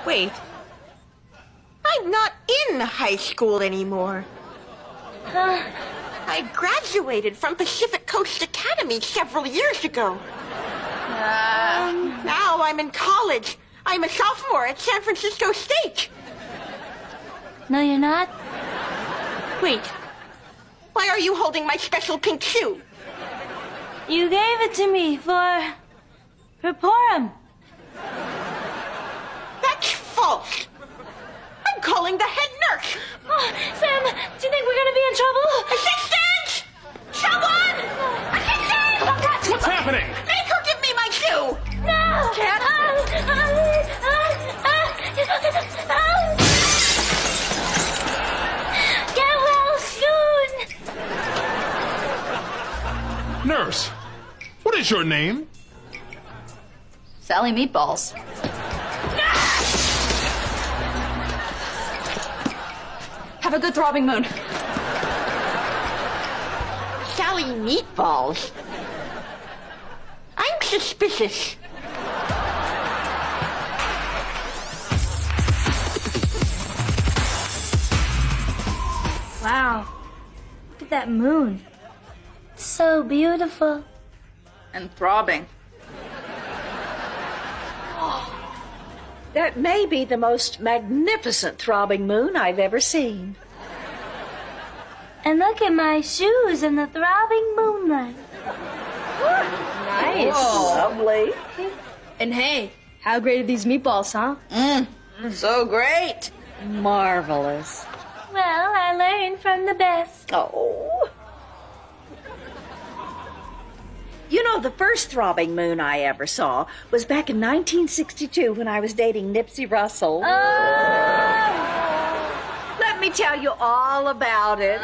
Wait. I'm not in high school anymore. I graduated from Pacific Coast Academy several years ago. Now I'm in college. I'm a sophomore at San Francisco State. No, you're not? Wait. Why are you holding my special pink shoe? You gave it to me for Purim. That's false. I'm calling the head nurse. Oh, Sam, do you think we're gonna be in trouble? Assistant! Someone! Assistant! What's happening? Make her give me my shoe! No! Cat? Get well soon! Nurse, what is your name? Sally Meatballs. Have a good throbbing moon. Sally Meatballs? I'm suspicious. Wow. Look at that moon. It's so beautiful. And throbbing. That may be the most magnificent throbbing moon I've ever seen. And look at my shoes in the throbbing moonlight. Nice. Lovely. And hey, how great are these meatballs, huh? So great. Marvelous. Well, I learned from the best. Oh. You know, the first throbbing moon I ever saw was back in 1962 when I was dating Nipsey Russell. Oh! Let me tell you all about it.